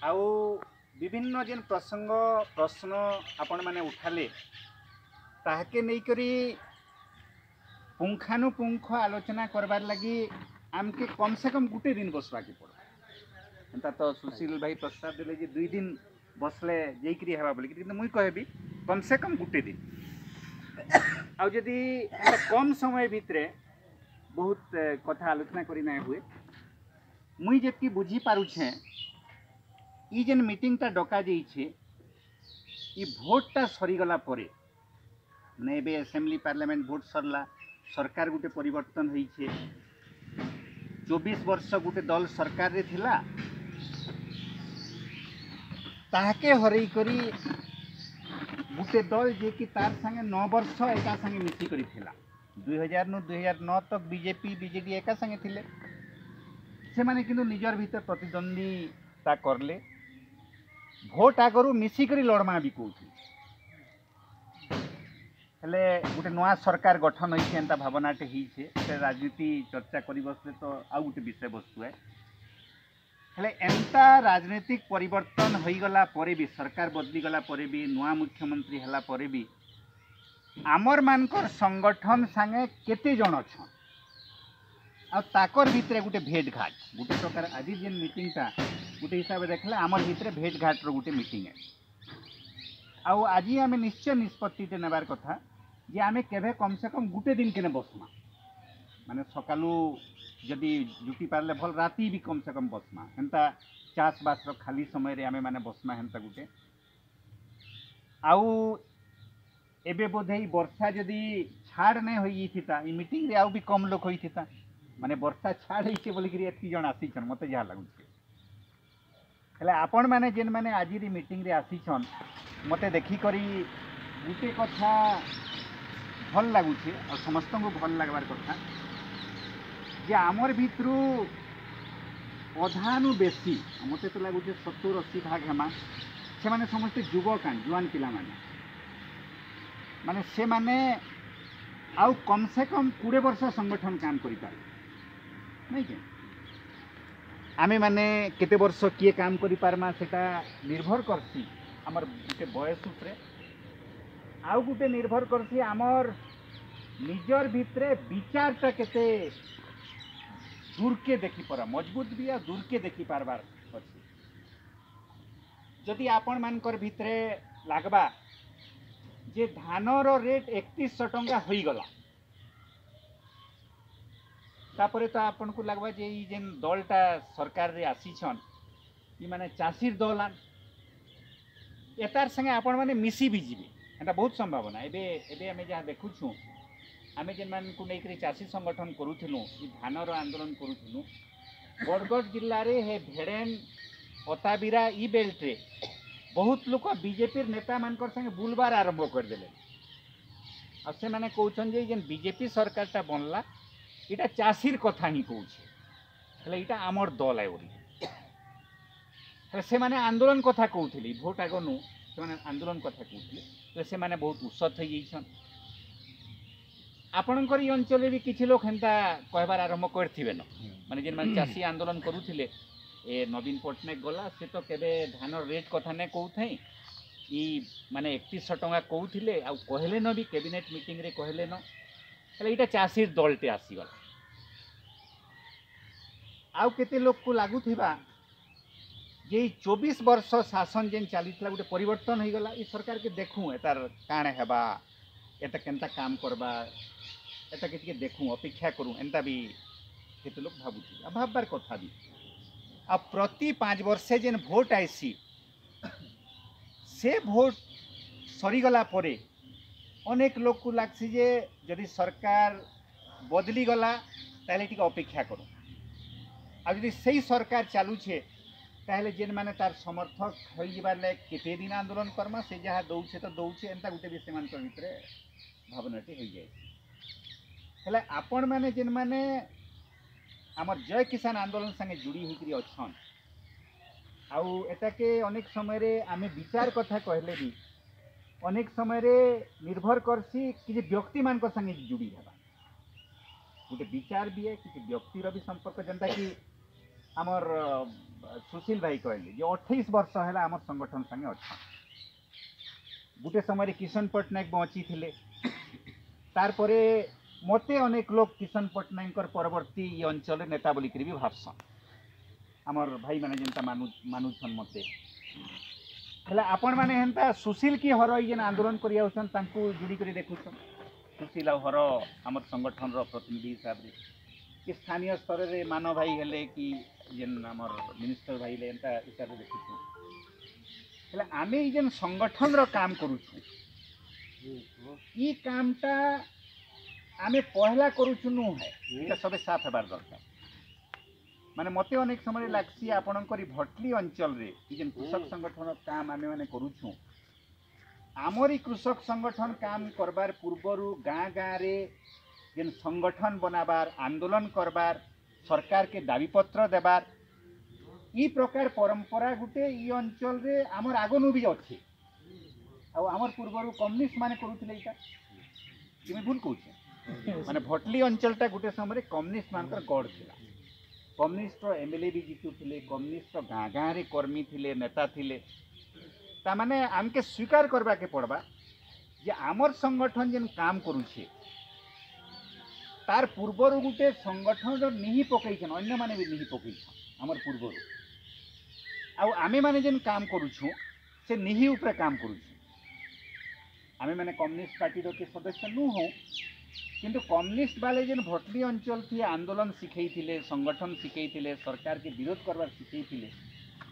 आउ विभिन्न जेन प्रश्न आपण मैंने उठाले ताके नहीं करी पुंखानुपुंख आलोचना करबार लगी आमके कम से कम गुटे दिन बसवा के पड़ो। एंता तो सुशील भाई प्रस्ताव देले जे 2 दिन बसले जेकरी हेबा बोली कि मुई कहबी कम से कम गुटे दिन आ जदि कम समय भितरे बहुत कथा आलोचना करी ना हुए मुई जेतकी बुझी पारुछे ई जेन मीटिंगटा डका जाइछे ई भोटटा सरीगला परे ने एबे असेंबली पार्लियामेंट भोट सरला सरकार गुटे परिवर्तन होइछे 24 वर्ष गुटे दल सरकार रे थिला ताके हरई करी गुटे दल जे कि तार संगे 9 वर्ष एका संगे मिसी करी थिला 2000 नु 2009 तक बीजेपी बीजेडी एका संगे थिले से माने किंतु निजर भीतर प्रतिद्वंदीता करले भोट आगरू मिसी करी लड़मा भी कहूथि हेले गोटे नया सरकार गठन होइछे एंता भावनाटे हिछे से राजनीति चर्चा करी बसले तो आउ गोटे विषय वस्तु है हेले एंता राजनीतिक परिवर्तन होई गला परे भी सरकार बदली गला परे भी नया मुख्यमंत्री हला परे भी आमर मानकर संगठन संगे केते जण अछन आ ताकर भितरे गोटे भेट घाट गोटे प्रकार आज जेन मीटिंग ता गोटे हिसाब देखले आमर भितरे भेट घाट रो गोटे मीटिंग है आउ आज आम निश्चय निष्पत्ति नेबार कथा जे आमे केभे कम से कम गुटे दिन केने बसमा माने सकालू जदि जुटी पारले भल राती भी कम से कम बसमा हेंता चाष बास रो खाली समय रे आमे माने बसमा हेंता गुटे आउ एबे बोधे वर्षा जदि छाड़ नहीं होई थिता ई मीटिंग रे आउ भी कम लोग होई थिता माने वर्षा छाड़ होइछे बोली कि एतकी जण आसीछन मते जा लागुछे हेले आपण माने जेन माने आज री मीटिंग रे आसीछन मते देखी करी गुटे कथा भल लगुचे और समस्त को भल लगवार कथा जे आमर भितरू अधानु बेसी मते तो लगुचे 70-80 भाग हेमा से माने समस्त युवक जुआन पिला माने से माने आउ कम से कम 20 वर्ष संगठन काम करि पारे नहीं के आमे माने केते वर्ष किए काम करि पारमा सेटा निर्भर करसी आमर गुटे बयस उपरे आउ गुटे निर्भर करसी आमर निजर भितरे विचारटा केते दूर के देखि पारा मजबूत भी आ दूर के देखि पारबार अछि जदि आपण मानकर भितरे लागबा जे धानर रेट 3100 टंका होई गला तापरे तो आपन को लागबा जे ई जेन दलटा सरकार रे आसी छन ई माने चासीर दलान एतार संगे आपण माने मिसी भी जीवे एटा बहुत संभावना एबे एबे हमें जहाँ देखु छु आमे जेन मान को नेकरी चासी संगठन करूथिलु ई धानर आंदोलन करूथिलु बरगढ़ जिल्ला रे हे भेड़ेन अताबिरा ई बेल्ट रे बहुत लोक बीजेपी नेता मानकर संगे बुलबार आरंभ कर देले आ से माने कहउछन जे जेन बीजेपी सरकारटा बनला इटा चासीर कथा ही कहउछे हेले इटा आमर दल है ओरी हेले से माने आंदोलन कथा कहउथिली भोट आगनु से माने आंदोलन कथा कहउथिली तो से माने बहुत उसत हो जाइछन आपणकर ई अंचल भी किछि लोक हेंता कहबार आरंभ करथिबे न माने जेन माने चासी आंदोलन करूथिले ए नवीन पटनायक गला से तो केबे धान रेट कथा ने कहउथई ई माने 3100 टंका कहउथिले आ कहले न भी कैबिनेट मीटिंग रे कहले न हेले इटा चासीर दलटे आसी गला आउ केते लोक को लागुथिबा जे 24 वर्ष शासन जेन चलीथला गोटे परिवर्तन हो गला ई सरकार के देखूँ एतार काण हेबा एटा केनता काम करबा एटा के देखूँ अपेक्षा करूँ एंता भी केते लोक भाबुथि आ भाबबार कथा भी आ प्रति 5 वर्षे जेन भोट आइसी से भोट सरीगला परे अनेक लोक को लागसी जे जदि सरकार बदली गला ताले टिके अपेक्षा करूँ आ जदि सही सरकार चालुछे ताहले जेन माने तार समर्थक हो जबार लायक केते दिन आंदोलन करमा से जहाँ दौचे तो दौचे एंता गोटे भी से भितर भावनाटी हो जाए हेले आपण माने जेन माने आमर जय किसान आंदोलन संगे जुड़ी होकरी अछन आउ एटाके अनेक समय रे आमे विचार कथा कहले भी अनेक समय रे निर्भर करसी कि व्यक्ति मान संगे जुड़ी हेबा गोटे विचार भी है कि व्यक्तिर भी संपर्क जनता कि आमर सुशील भाई कहले जे 28 वर्ष है आम संगठन संगे अच्छा गोटे समय किशन पट्टनायक बची थे तार परे मते अनेक लोग किशन पट्टनायक परवर्ती ये अंचल नेता बोलिक भी भावसन आमर भाई मैंने जेनता मानुछन मते हेला आपण माने हेंता सुशील की हर जेन आंदोलन करिया होसन तांको जुड़ी करी देखुछन सुशील आ हर आमर संगठन रो प्रतिनिधि हिसाब रे कि स्थानीय स्तर रे मानव भाई हेले कि जेन आमर मिनिस्टर भाई ले एंता हिसाब रे देखुछन हेला आमे जेन संगठन रो काम करूछु ई कामटा आमे पहला करूछु नु है एटा सबे साफ हेबार दरकार माने मते अनेक समय लागसी आपणकर भटली अंचल रे जेन कृषक संगठन काम आमे माने करूछु आमरी कृषक संगठन काम करबार पूर्वरु गाँ गाँ रे जेन संगठन बनाबार आंदोलन करबार सरकार के दाबीपत्र देबार ई प्रकार परंपरा गुटे ई अंचल रे आमर आगनु भी अछि आ आमर पूर्वरु कम्युनिस्ट माने करूथिले इटा किमे भूल कहूछे माने भटली अंचलटा गुटे समय कम्युनिस्ट मानकर गढ़ थिला कम्युनिस्ट एमएलए भी जितुले कम्युनिस्ट गाँ गाँ रे कर्मी थिले नेता थिले ता माने आमके स्वीकार करबा के पड़बा जे आमर संगठन जेन काम करूछे तार पूर्वर गुटे संगठन रो निहि पकईछन अन्य माने भी निहि पकईछन आमर पूर्वर आउ आमे माने जेन काम करूछु से निहि ऊपर काम करूछु आमे माने कम्युनिस्ट पार्टी रो के सदस्य नु हो किंतु कम्युनिस्ट वाले जेन भटली अंचल थी आंदोलन शिखई संगठन शिखई सरकार के विरोध करवार शिखई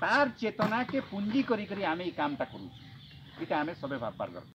तार चेतना के पुंजी करी करी आमे ई कामटा करूछु इटा आमे सबे भाबबार दरकार।